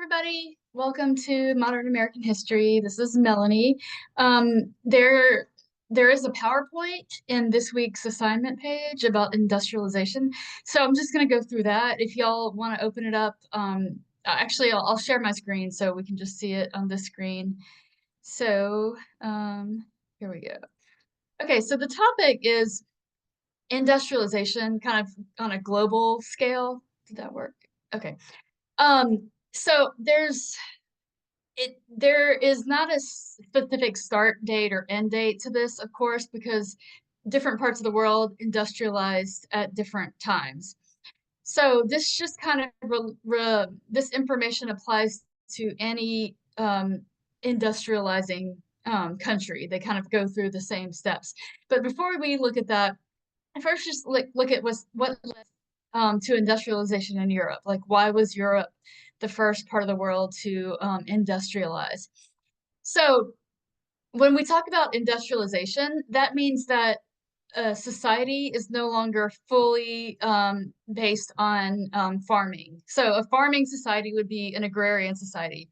Everybody. Welcome to Modern American History. This is Melanie. There is a PowerPoint in this week's assignment page about industrialization. So I'm just going to go through that. If y'all want to open it up, actually, I'll share my screen so we can just see it on the screen. So here we go. Okay, so the topic is industrialization, kind of on a global scale. Did that work? Okay. So there is not a specific start date or end date to this, of course, because different parts of the world industrialized at different times. So this just kind of this information applies to any industrializing country. They kind of go through the same steps. But before we look at that, first just look at what led to industrialization in Europe. Like, why was Europe the first part of the world to industrialize? So when we talk about industrialization, that means that society is no longer fully based on farming. So a farming society would be an agrarian society.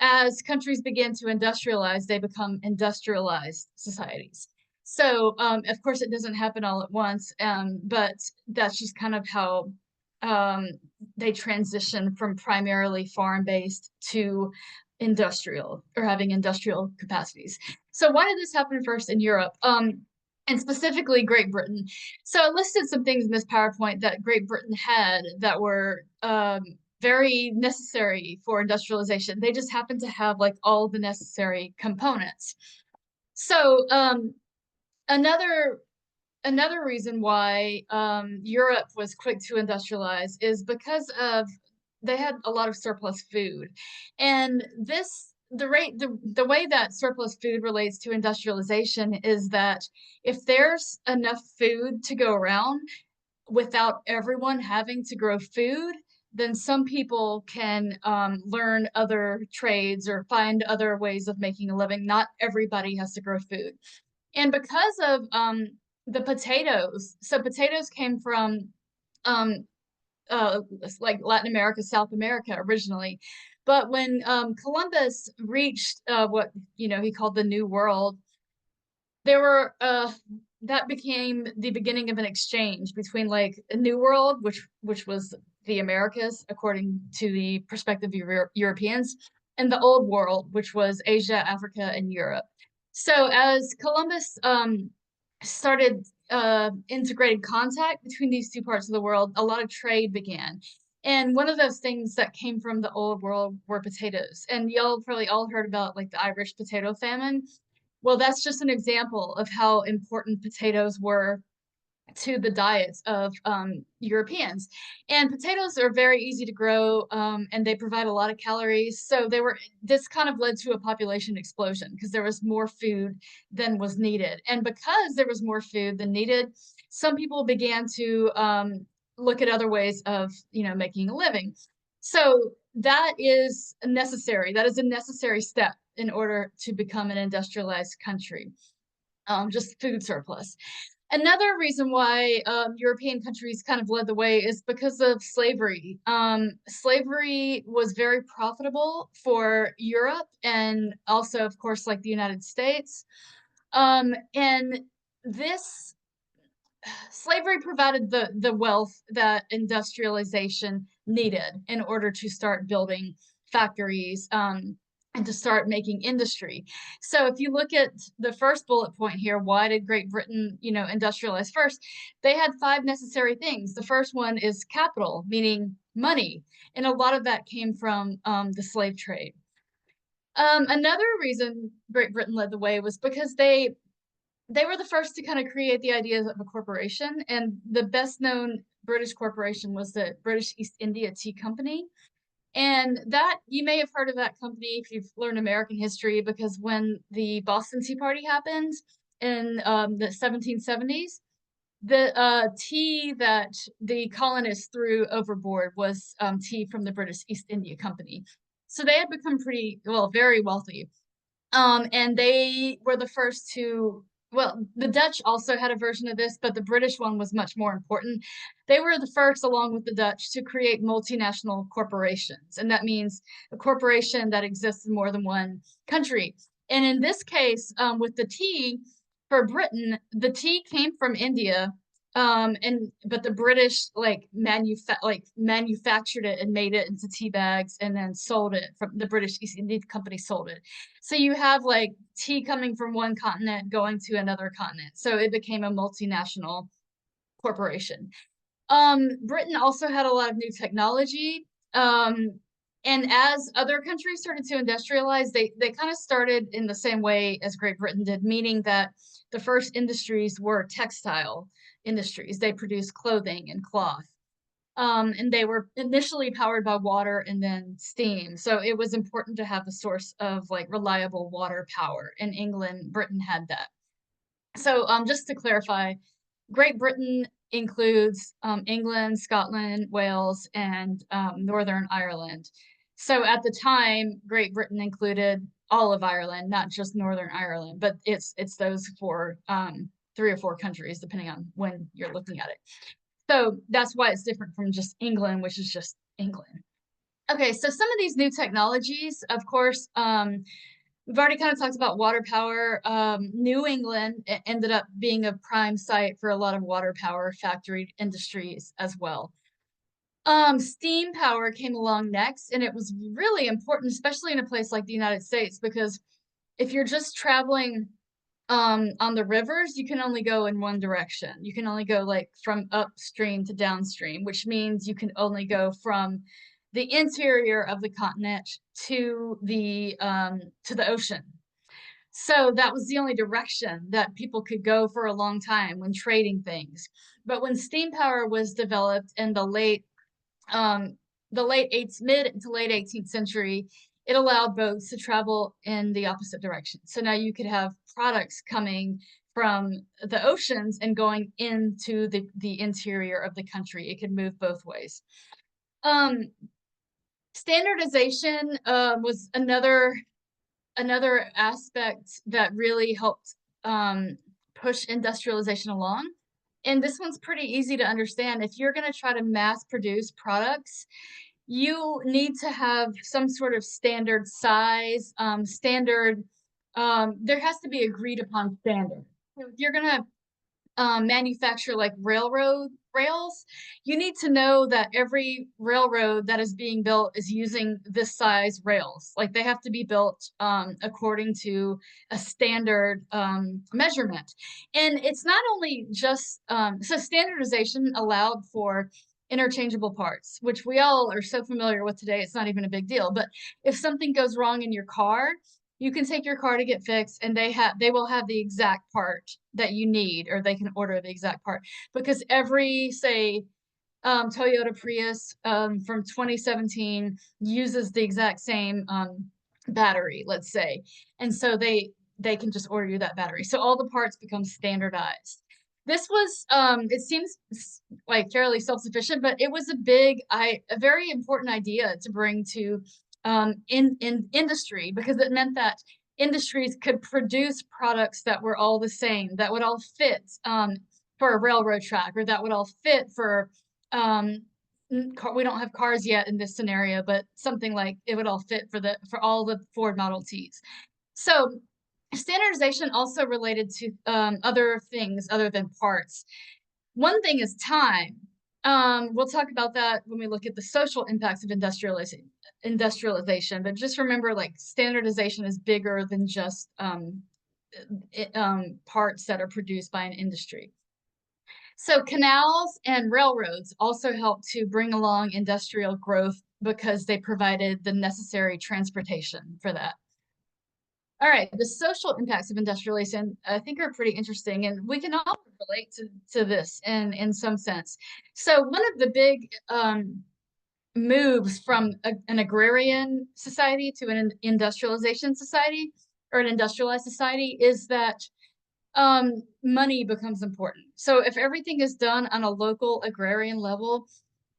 As countries begin to industrialize, they become industrialized societies. So, of course, it doesn't happen all at once, but that's just kind of how um, they transition from primarily farm-based to industrial or having industrial capacities. So why did this happen first in Europe? And specifically Great Britain. So I listed some things in this PowerPoint that Great Britain had that were very necessary for industrialization. They just happen to have like all the necessary components. So another another reason why Europe was quick to industrialize is because of they had a lot of surplus food, and the way that surplus food relates to industrialization is that if there's enough food to go around without everyone having to grow food, then some people can learn other trades or find other ways of making a living. Not everybody has to grow food. And because of the potatoes, so potatoes came from um, like Latin America, South America originally. But when Columbus reached what he called the New World, there were that became the beginning of an exchange between like a New World, which was the Americas according to the perspective of Europeans, and the Old World, which was Asia, Africa, and Europe. So as Columbus started integrated contact between these two parts of the world, a lot of trade began. And one of those things that came from the old world were potatoes. And y'all probably all heard about like the Irish potato famine. Well, that's just an example of how important potatoes were to the diets of Europeans. And potatoes are very easy to grow, and they provide a lot of calories. So this kind of led to a population explosion because there was more food than was needed. And because there was more food than needed, some people began to look at other ways of, making a living. So that is necessary. That is a necessary step in order to become an industrialized country, just food surplus. Another reason why European countries kind of led the way is because of slavery. Slavery was very profitable for Europe and also, of course, like the United States. And this slavery provided the wealth that industrialization needed in order to start building factories and to start making industry. So if you look at the first bullet point here, why did Great Britain, industrialize first? They had 5 necessary things. The first one is capital, meaning money, and a lot of that came from the slave trade. Another reason Great Britain led the way was because they were the first to kind of create the idea of a corporation, and the best known British corporation was the British East India Tea Company. And that you may have heard of that company if you've learned American history, because when the Boston Tea Party happened in the 1770s, the tea that the colonists threw overboard was tea from the British East India Company. So they had become very wealthy. And they were the first to well, the Dutch also had a version of this, but the British one was much more important. They were the first, along with the Dutch, to create multinational corporations. And that means a corporation that exists in more than one country. And in this case, with the tea, for Britain, the tea came from India. And but the British manufactured it and made it into tea bags and then sold it. From the British East India Company sold it. So you have like tea coming from one continent going to another continent. So it became a multinational corporation. Britain also had a lot of new technology. And as other countries started to industrialize, they kind of started in the same way as Great Britain did, meaning that the first industries were textile industries. They produced clothing and cloth. And they were initially powered by water and then steam. So it was important to have a source of like reliable water power. In England, Britain had that. So just to clarify, Great Britain includes England, Scotland, Wales, and Northern Ireland. So at the time, Great Britain included all of Ireland, not just Northern Ireland, but it's those four, 3 or 4 countries, depending on when you're looking at it. So that's why it's different from just England, which is just England. Okay, so some of these new technologies, of course, we've already kind of talked about water power. New England ended up being a prime site for a lot of water power factory industries as well. Steam power came along next, and it was really important, especially in a place like the United States, because if you're just traveling on the rivers, you can only go in one direction. You can only go like from upstream to downstream, which means you can only go from the interior of the continent to the ocean. So that was the only direction that people could go for a long time when trading things. But when steam power was developed in um, mid to late 18th century, it allowed boats to travel in the opposite direction. So now you could have products coming from the oceans and going into the interior of the country. It could move both ways. Um, Standardization was another aspect that really helped push industrialization along. And this one's pretty easy to understand. If you're going to try to mass produce products, you need to have some sort of standard size, there has to be agreed upon standard. So if you're going to manufacture like railroad rails, you need to know that every railroad that is being built is using this size rails. Like they have to be built according to a standard measurement. And it's not only just, so standardization allowed for interchangeable parts, which we all are so familiar with today, it's not even a big deal. But if something goes wrong in your car, you can take your car to get fixed and they will have the exact part that you need, or they can order the exact part, because every, say, Toyota Prius from 2017 uses the exact same battery, let's say, and so they can just order you that battery, so all the parts become standardized. This was it seems like fairly self-sufficient, but it was a very important idea to bring to in industry, because it meant that industries could produce products that were all the same, that would all fit for a railroad track, or that would all fit for we don't have cars yet in this scenario, but something like it would all fit for all the Ford Model Ts. So standardization also related to other things other than parts. One thing is time. We'll talk about that when we look at the social impacts of industrialization, but just remember, like, standardization is bigger than just parts that are produced by an industry. So canals and railroads also helped to bring along industrial growth because they provided the necessary transportation for that. All right, the social impacts of industrialization, I think, are pretty interesting, and we can all relate to this in some sense. So one of the big moves from an agrarian society to an industrialization society, or an industrialized society, is that money becomes important. So if everything is done on a local agrarian level,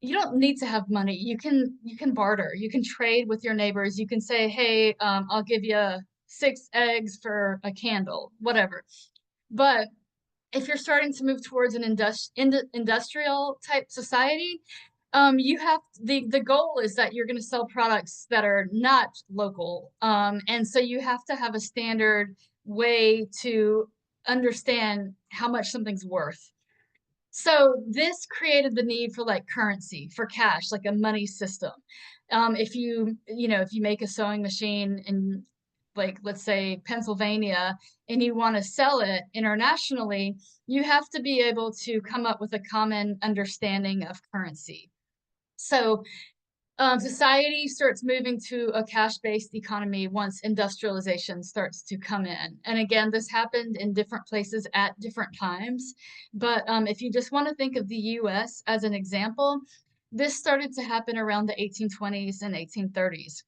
you don't need to have money. You can barter. You can trade with your neighbors. You can say, hey, I'll give you 6 eggs for a candle, whatever. But if you're starting to move towards an industrial type society, you have the goal is that you're going to sell products that are not local, and so you have to have a standard way to understand how much something's worth. So this created the need for like currency, for cash, like a money system. If if you make a sewing machine in, like, let's say Pennsylvania, and you want to sell it internationally, you have to be able to come up with a common understanding of currency. So society starts moving to a cash-based economy once industrialization starts to come in. And again, this happened in different places at different times. But if you just want to think of the US as an example, this started to happen around the 1820s and 1830s.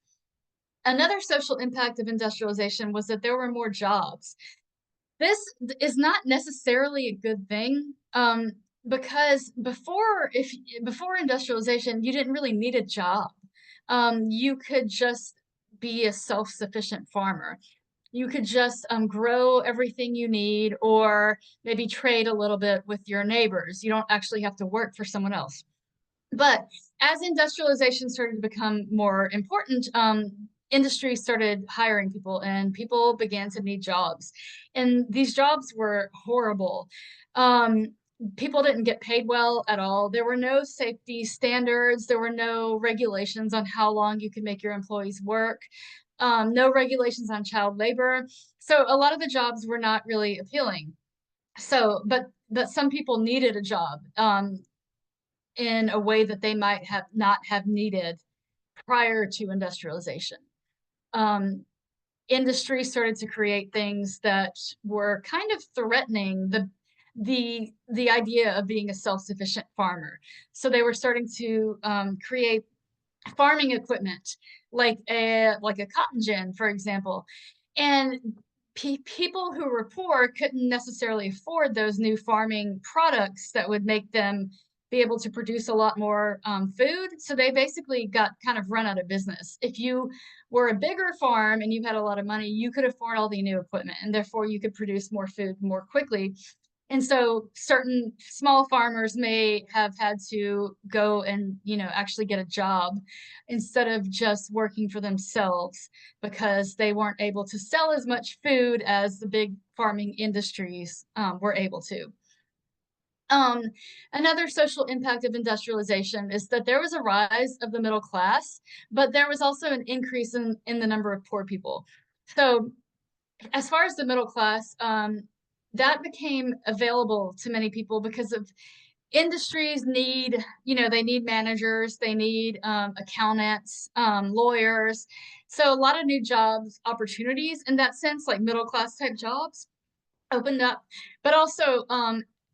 Another social impact of industrialization was that there were more jobs. This is not necessarily a good thing, because before industrialization, you didn't really need a job. You could just be a self-sufficient farmer. You could just grow everything you need, or maybe trade a little bit with your neighbors. You don't actually have to work for someone else. But as industrialization started to become more important, industry started hiring people, and people began to need jobs. And these jobs were horrible. Um, People didn't get paid well at all. There were no safety standards. There were no regulations on how long you could make your employees work. No regulations on child labor. So a lot of the jobs were not really appealing. So, but some people needed a job. In a way that they might have not have needed prior to industrialization. Um, Industry started to create things that were kind of threatening the idea of being a self-sufficient farmer. So they were starting to create farming equipment, like a cotton gin, for example. And people who were poor couldn't necessarily afford those new farming products that would make them be able to produce a lot more food. So they basically got kind of run out of business. If you were a bigger farm and you had a lot of money, you could afford all the new equipment, and therefore you could produce more food more quickly. And so certain small farmers may have had to go and, actually get a job instead of just working for themselves, because they weren't able to sell as much food as the big farming industries were able to. Um, Another social impact of industrialization is that there was a rise of the middle class, but there was also an increase in the number of poor people. So as far as the middle class, that became available to many people because of industries need, they need managers, they need accountants, lawyers. So a lot of new jobs opportunities in that sense, like middle class type jobs, opened up. But also,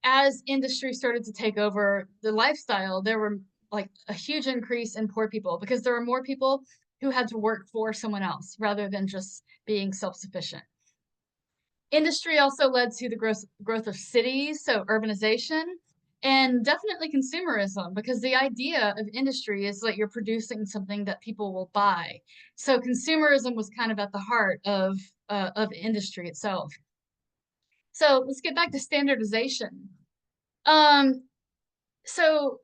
as industry started to take over the lifestyle, there were like a huge increase in poor people because there were more people who had to work for someone else rather than just being self-sufficient. Industry also led to the growth of cities, so urbanization, and definitely consumerism, because the idea of industry is that you're producing something that people will buy. So consumerism was kind of at the heart of industry itself. So let's get back to standardization. Um, so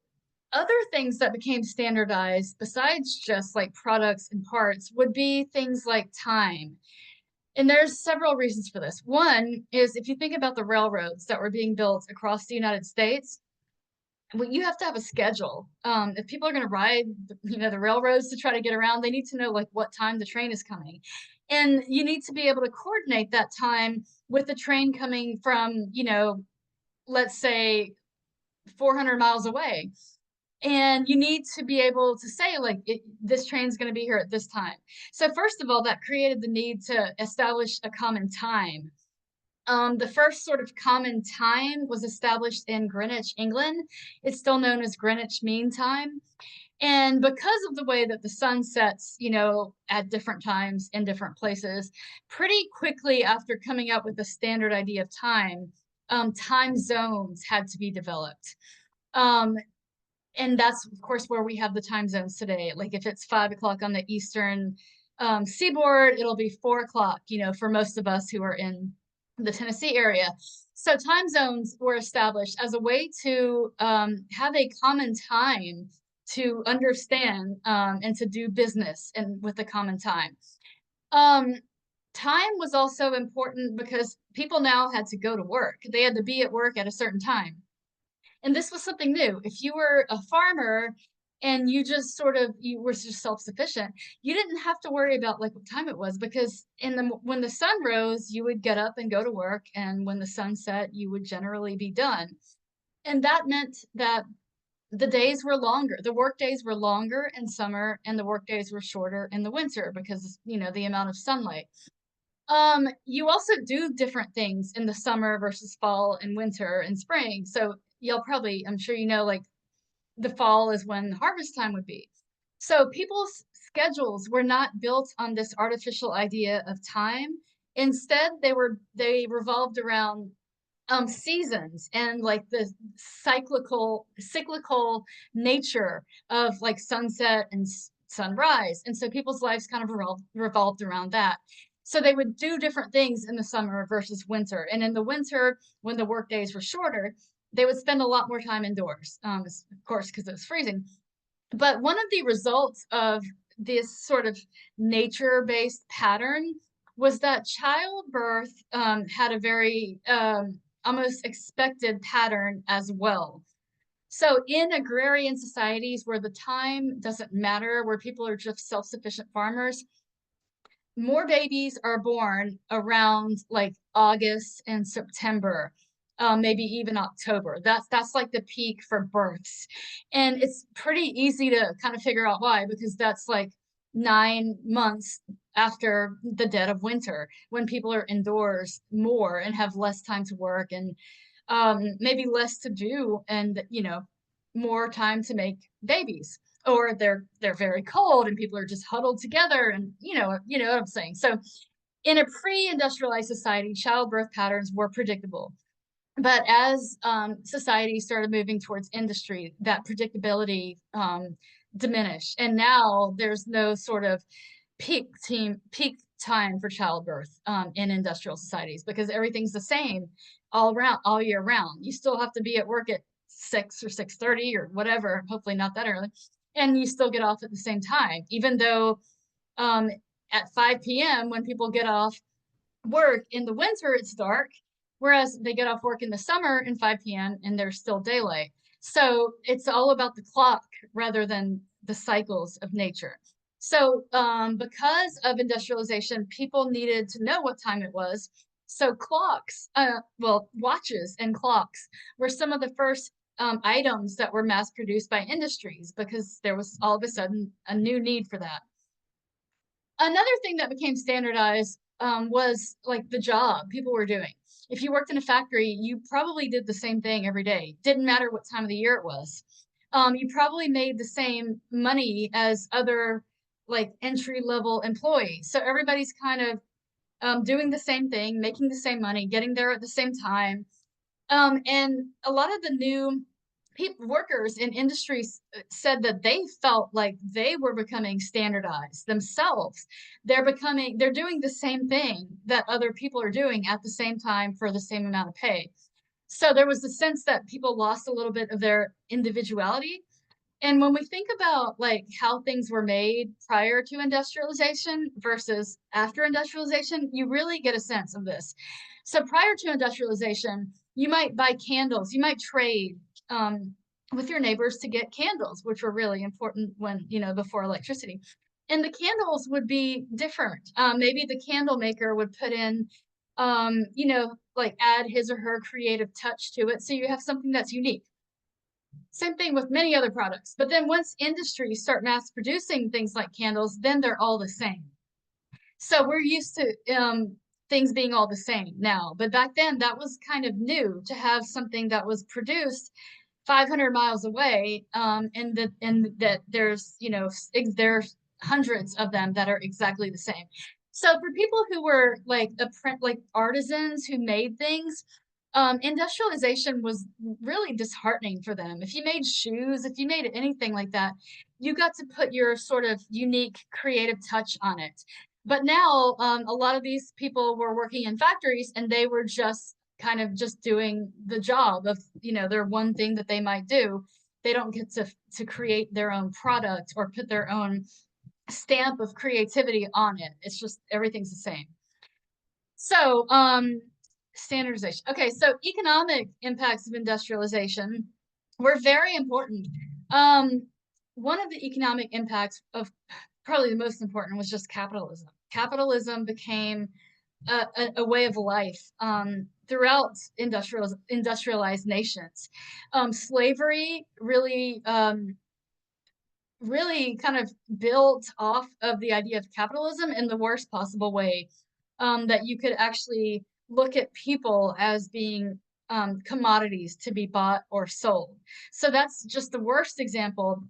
other things that became standardized besides just like products and parts would be things like time. And there's several reasons for this. One is if you think about the railroads that were being built across the United States, well, you have to have a schedule. If people are going to ride, the railroads to try to get around, they need to know like what time the train is coming, and you need to be able to coordinate that time with the train coming from, let's say 400 miles away. And you need to be able to say like this train's going to be here at this time. So first of all, that created the need to establish a common time. The first sort of common time was established in Greenwich, England. It's still known as Greenwich Mean Time. And because of the way that the sun sets, at different times in different places, pretty quickly after coming up with the standard idea of time, time zones had to be developed. Um, and that's of course where we have the time zones today. Like if it's 5 o'clock on the eastern seaboard, it'll be 4 o'clock, for most of us who are in the Tennessee area. So time zones were established as a way to have a common time to understand and to do business and with a common time. Um, Time was also important because people now had to go to work. They had to be at work at a certain time. And this was something new. If you were a farmer and you were just self-sufficient, you didn't have to worry about like what time it was, because when the sun rose, you would get up and go to work, and when the sun set, you would generally be done. And that meant that the days were longer. The work days were longer in summer, and the work days were shorter in the winter because, the amount of sunlight. You also do different things in the summer versus fall and winter and spring. So I'm sure like the fall is when harvest time would be. So people's schedules were not built on this artificial idea of time. Instead, they revolved around seasons and like the cyclical nature of like sunset and sunrise. And so people's lives kind of revolved around that. So they would do different things in the summer versus winter. And in the winter, when the work days were shorter, they would spend a lot more time indoors, of course, because it was freezing. But one of the results of this sort of nature-based pattern was that childbirth had a very almost expected pattern as well. So in agrarian societies where the time doesn't matter, where people are just self-sufficient farmers, more babies are born around like August and September, maybe even October. That's like the peak for births, and it's pretty easy to kind of figure out why, because that's like 9 months after the dead of winter, when people are indoors more and have less time to work, and maybe less to do, and more time to make babies, or they're very cold and people are just huddled together, and you know what I'm saying. So in a pre-industrialized society, childbirth patterns were predictable. But as society started moving towards industry, that predictability diminished. And now there's no sort of peak time for childbirth in industrial societies, because everything's the same all year round. You still have to be at work at 6 or 6:30 or whatever, hopefully not that early, and you still get off at the same time, even though um, at 5 p.m. when people get off work in the winter, it's dark, whereas they get off work in the summer in 5 p.m. and there's still daylight. So it's all about the clock rather than the cycles of nature. So because of industrialization, people needed to know what time it was. So watches and clocks were some of the first items that were mass produced by industries, because there was all of a sudden a new need for that. Another thing that became standardized was like the job people were doing. If you worked in a factory, you probably did the same thing every day. Didn't matter what time of the year it was. You probably made the same money as other like entry level employees. So everybody's kind of doing the same thing, making the same money, getting there at the same time. And a lot of the new workers in industries said that they felt like they were becoming standardized themselves. They're doing the same thing that other people are doing at the same time for the same amount of pay. So there was the sense that people lost a little bit of their individuality. And when we think about like how things were made prior to industrialization versus after industrialization, you really get a sense of this. So prior to industrialization, you might buy candles, you might trade with your neighbors to get candles, which were really important when, before electricity. And the candles would be different. Maybe the candle maker would put in, like add his or her creative touch to it. So you have something that's unique. Same thing with many other products. But then once industries start mass producing things like candles, then they're all the same. So we're used to things being all the same now. But back then, that was kind of new, to have something that was produced 500 miles away, and that there's there's hundreds of them that are exactly the same. So for people who were like artisans who made things, industrialization was really disheartening for them. If you made shoes, if you made anything like that, you got to put your sort of unique creative touch on it. But now a lot of these people were working in factories, and they were just kind of just doing the job of, their one thing that they might do. They don't get to create their own product or put their own stamp of creativity on it. It's just everything's the same. So, standardization. Okay, so economic impacts of industrialization were very important. One of the economic impacts of probably the most important was just capitalism. Capitalism became a way of life throughout industrialized nations. Slavery really kind of built off of the idea of capitalism in the worst possible way, that you could actually look at people as being commodities to be bought or sold. So that's just the worst example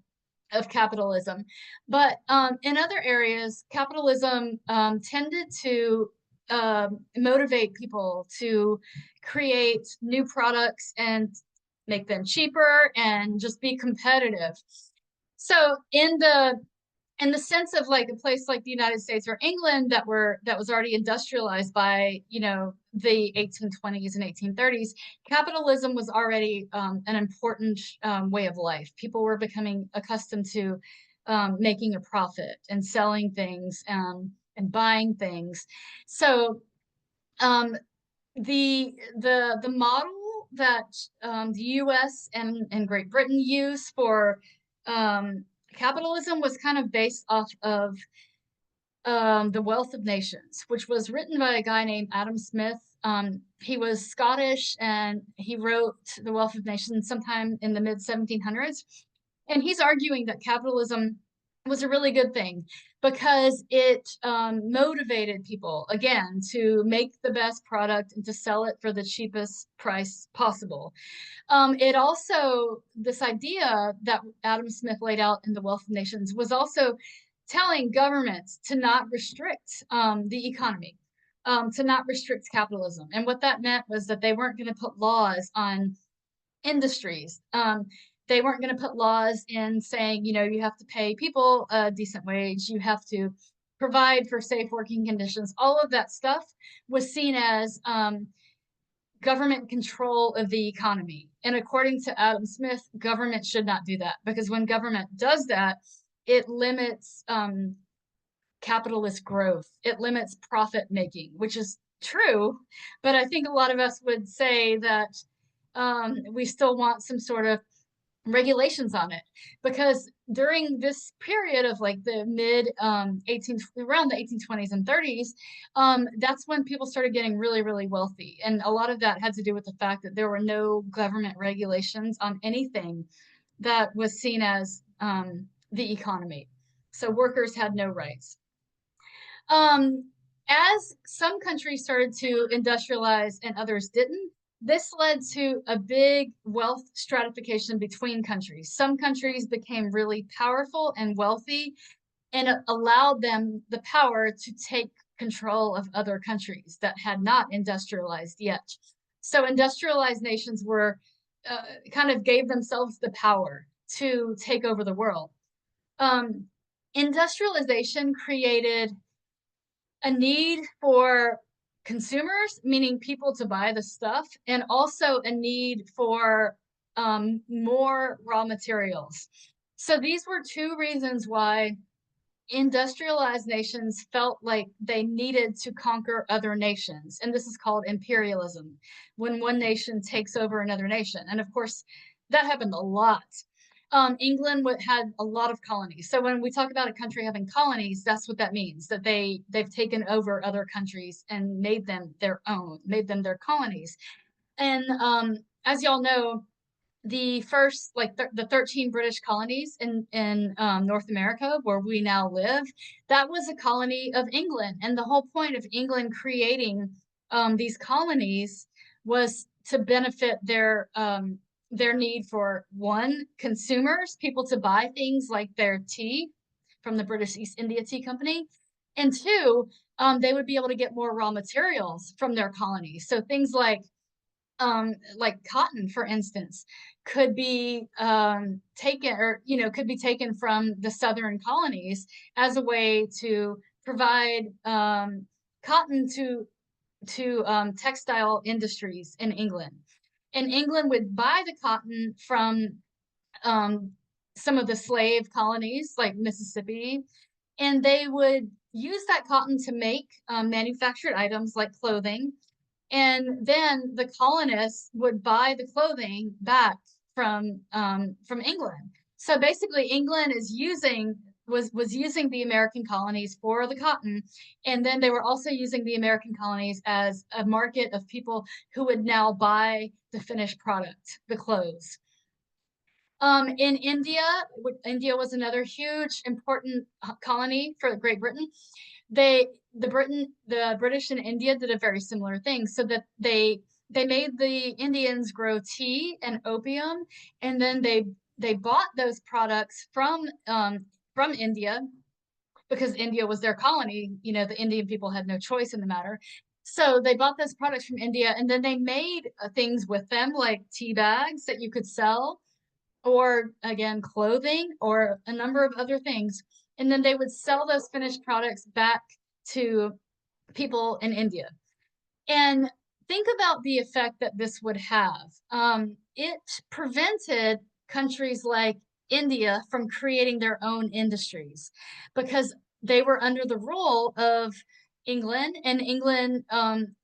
of capitalism. But in other areas, capitalism tended to motivate people to create new products and make them cheaper and just be competitive. So in the sense of like a place like the United States or England that was already industrialized by the 1820s and 1830s, capitalism was already an important way of life. People were becoming accustomed to making a profit and selling things and buying things. So the model that the U.S. and Great Britain use for capitalism was kind of based off of The Wealth of Nations, which was written by a guy named Adam Smith. He was Scottish, and he wrote The Wealth of Nations sometime in the mid 1700s. And he's arguing that capitalism was a really good thing because it motivated people, again, to make the best product and to sell it for the cheapest price possible. It also, this idea that Adam Smith laid out in The Wealth of Nations was also telling governments to not restrict the economy, to not restrict capitalism. And what that meant was that they weren't going to put laws on industries. They weren't going to put laws in saying, you have to pay people a decent wage, you have to provide for safe working conditions. All of that stuff was seen as government control of the economy. And according to Adam Smith, government should not do that, because when government does that, it limits capitalist growth. It limits profit making, which is true. But I think a lot of us would say that we still want some sort of regulations on it, because during this period of like the mid around the 1820s and 30s, that's when people started getting really wealthy, and a lot of that had to do with the fact that there were no government regulations on anything that was seen as the economy. So workers had no rights. As some countries started to industrialize and others didn't, this led to a big wealth stratification between countries. Some countries became really powerful and wealthy, and it allowed them the power to take control of other countries that had not industrialized yet. So industrialized nations were kind of gave themselves the power to take over the world. Industrialization created a need for consumers, meaning people to buy the stuff, and also a need for more raw materials. So these were two reasons why industrialized nations felt like they needed to conquer other nations. And this is called imperialism, when one nation takes over another nation. And of course, that happened a lot. England had a lot of colonies. So when we talk about a country having colonies, that's what that means, that they've taken over other countries and made them their own, made them their colonies. And as y'all know, the first, like the 13 British colonies in North America, where we now live, that was a colony of England. And the whole point of England creating these colonies was to benefit their need for, one, consumers, people to buy things like their tea from the British East India Tea Company, and two, they would be able to get more raw materials from their colonies. So things like cotton, for instance, could be taken, or could be taken from the southern colonies as a way to provide cotton to textile industries in England. And England would buy the cotton from um, some of the slave colonies like Mississippi, and they would use that cotton to make manufactured items like clothing. And then the colonists would buy the clothing back from England. So basically, England is using was using the American colonies for the cotton, and then they were also using the American colonies as a market of people who would now buy the finished product, the clothes. In India, India was another huge important colony for Great Britain. The British in India did a very similar thing, so that they made the Indians grow tea and opium, and then they bought those products from India because India was their colony. You know, the Indian people had no choice in the matter. So they bought those products from India, and then they made things with them like tea bags that you could sell, or again, clothing, or a number of other things. And then they would sell those finished products back to people in India. And think about the effect that this would have. It prevented countries like India from creating their own industries because they were under the rule of England, and England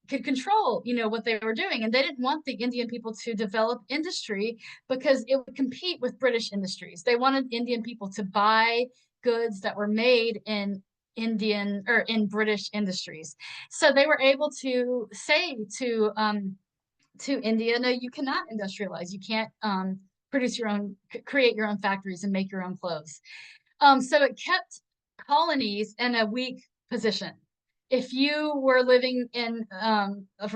could control, what they were doing. And they didn't want the Indian people to develop industry because it would compete with British industries. They wanted Indian people to buy goods that were made in Indian or in British industries. So they were able to say to India, no, you cannot industrialize. You can't produce your own, create your own factories and make your own clothes. So it kept colonies in a weak position. If you were living in a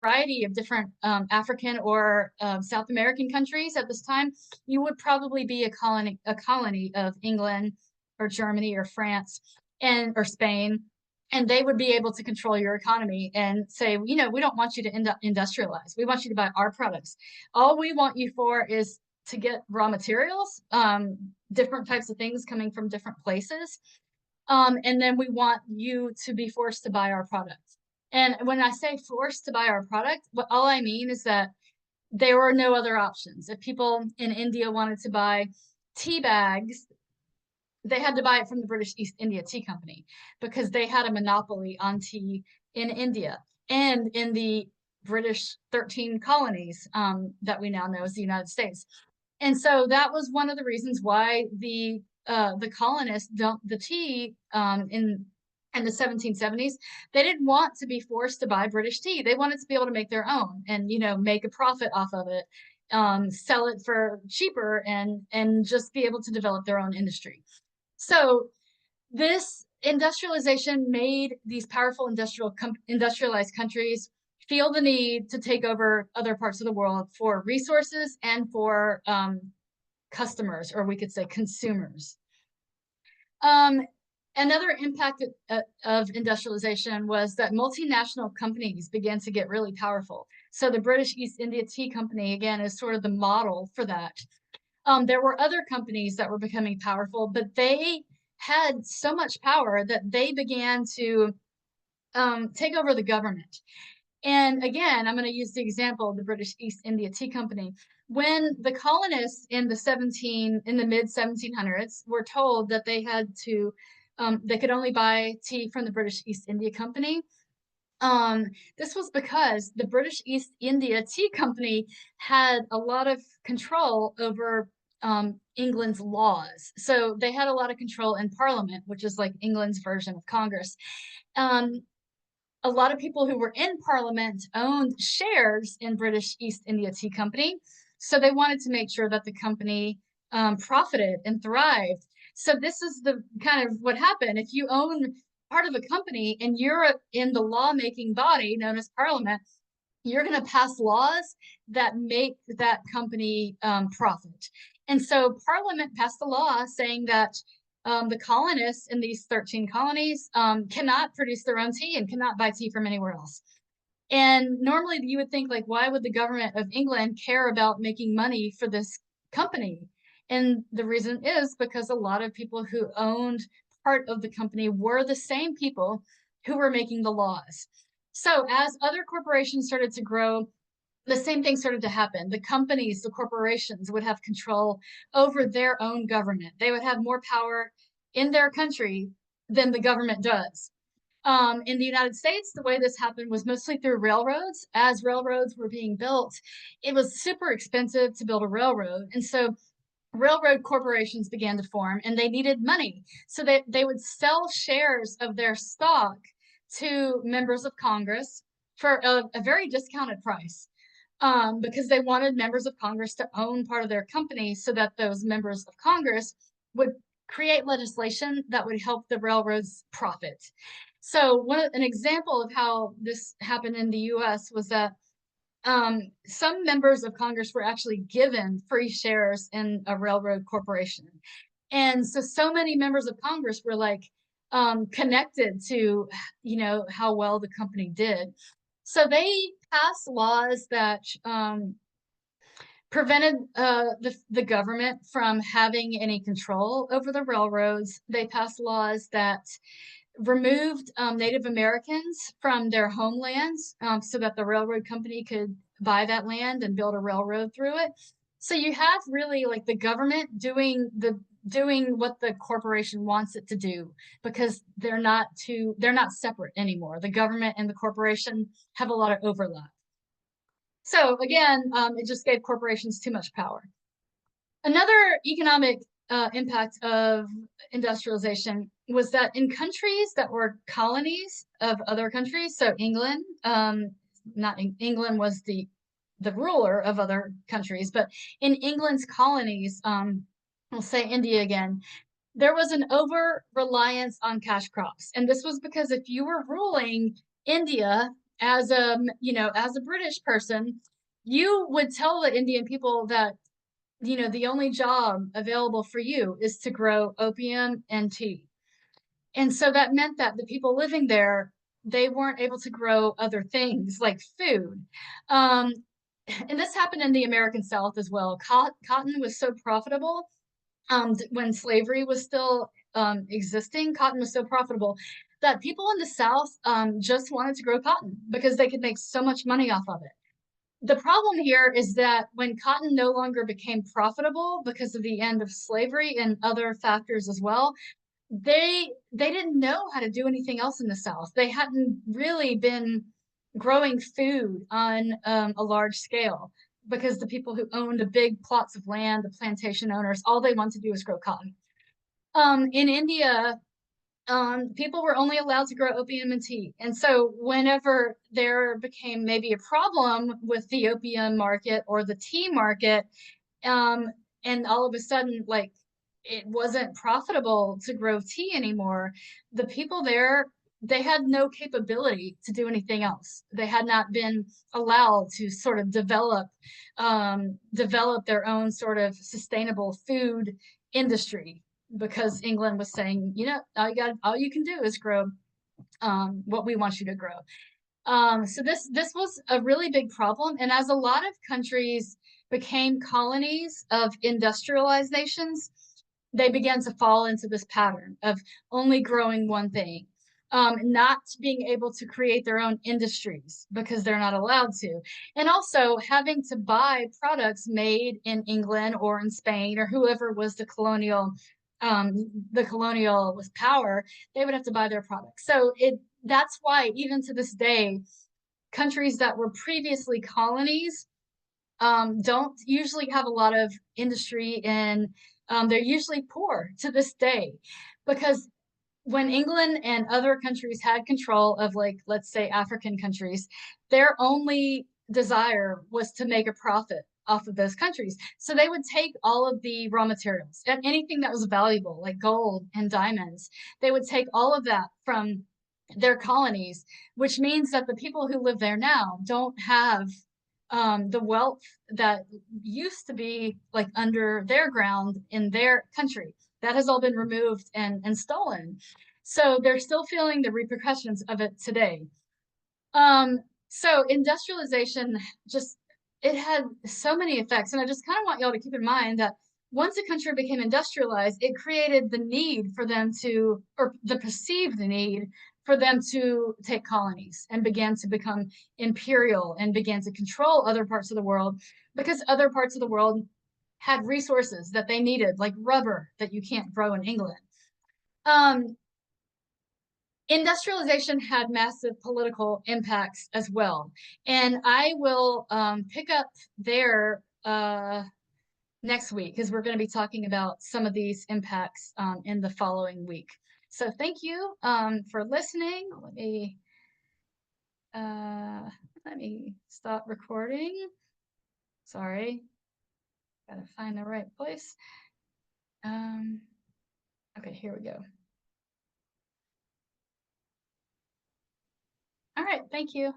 variety of different African or South American countries at this time, you would probably be a colony of England or Germany or France or Spain, and they would be able to control your economy and say, we don't want you to industrialize. We want you to buy our products. All we want you for is to get raw materials, different types of things coming from different places. And then we want you to be forced to buy our product. And when I say forced to buy our product, all I mean is that there were no other options. If people in India wanted to buy tea bags, they had to buy it from the British East India Tea Company because they had a monopoly on tea in India and in the British 13 colonies that we now know as the United States. And so that was one of the reasons why the colonists dumped the tea in the 1770s. They didn't want to be forced to buy British tea. They wanted to be able to make their own and make a profit off of it, sell it for cheaper, and just be able to develop their own industry. So this industrialization made these powerful industrialized countries feel the need to take over other parts of the world for resources and for customers, or we could say consumers. Another impact of industrialization was that multinational companies began to get really powerful. So the British East India Tea Company, again, is sort of the model for that. There were other companies that were becoming powerful, but they had so much power that they began to take over the government. And again, I'm going to use the example of the British East India Tea Company. When the colonists in the mid 1700s were told that they had to, they could only buy tea from the British East India Company, this was because the British East India Tea Company had a lot of control over England's laws. So they had a lot of control in Parliament, which is like England's version of Congress. A lot of people who were in Parliament owned shares in British East India Tea Company. So they wanted to make sure that the company profited and thrived. So this is the kind of what happened. If you own part of a company and you're in the lawmaking body known as Parliament, you're going to pass laws that make that company profit. And so Parliament passed a law saying that the colonists in these 13 colonies cannot produce their own tea and cannot buy tea from anywhere else. And normally you would think, like, why would the government of England care about making money for this company? And the reason is because a lot of people who owned part of the company were the same people who were making the laws. So as other corporations started to grow, the same thing started to happen. The companies, the corporations would have control over their own government. They would have more power in their country than the government does. In the United States, the way this happened was mostly through railroads. As railroads were being built, it was super expensive to build a railroad. And so railroad corporations began to form and they needed money. So they would sell shares of their stock to members of Congress for a very discounted price, because they wanted members of Congress to own part of their company so that those members of Congress would create legislation that would help the railroads profit. So an example of how this happened in the US was that some members of Congress were actually given free shares in a railroad corporation. And so many members of Congress were like connected to, how well the company did. So they passed laws that prevented the government from having any control over the railroads. They passed laws that removed Native Americans from their homelands, so that the railroad company could buy that land and build a railroad through it. So you have really like the government doing what the corporation wants it to do, because they're not separate anymore. The government and the corporation have a lot of overlap. So again, it just gave corporations too much power. Another economic impact of industrialization was that in countries that were colonies of other countries, so England, not England was the ruler of other countries, but in England's colonies, we'll say India again, there was an over reliance on cash crops. And this was because if you were ruling India as a British person, you would tell the Indian people that the only job available for you is to grow opium and tea. And so that meant that the people living there, they weren't able to grow other things like food. And this happened in the American South as well. Cotton was so profitable, when slavery was still existing. Cotton was so profitable that people in the South just wanted to grow cotton because they could make so much money off of it. The problem here is that when cotton no longer became profitable because of the end of slavery and other factors as well, they didn't know how to do anything else in the South. They hadn't really been growing food on a large scale, because the people who owned the big plots of land, the plantation owners, all they want to do is grow cotton. In India, people were only allowed to grow opium and tea. And so whenever there became maybe a problem with the opium market or the tea market, and all of a sudden, like, it wasn't profitable to grow tea anymore, the people there, they had no capability to do anything else. They had not been allowed to sort of develop their own sort of sustainable food industry, because England was saying, all you can do is grow what we want you to grow. So this was a really big problem. And as a lot of countries became colonies of industrialized nations, they began to fall into this pattern of only growing one thing, not being able to create their own industries because they're not allowed to, and also having to buy products made in England or in Spain or whoever was the colonial with power. They would have to buy their products. So that's why even to this day, countries that were previously colonies don't usually have a lot of industry, and they're usually poor to this day, because when England and other countries had control of, like, let's say African countries, their only desire was to make a profit off of those countries. So they would take all of the raw materials and anything that was valuable, like gold and diamonds. They would take all of that from their colonies, which means that the people who live there now don't have the wealth that used to be like under their ground in their country. That has all been removed and stolen. So they're still feeling the repercussions of it today. So industrialization it had so many effects. And I just kind of want y'all to keep in mind that once a country became industrialized, it created the need for them to, or the perceived need for them to take colonies and began to become imperial and began to control other parts of the world because other parts of the world had resources that they needed, like rubber that you can't grow in England. Um, Industrialization had massive political impacts as well. And I will pick up there next week because we're going to be talking about some of these impacts in the following week. So thank you for listening. Uh, let me stop recording. Sorry, gotta find the right place. Okay, here we go. All right, thank you.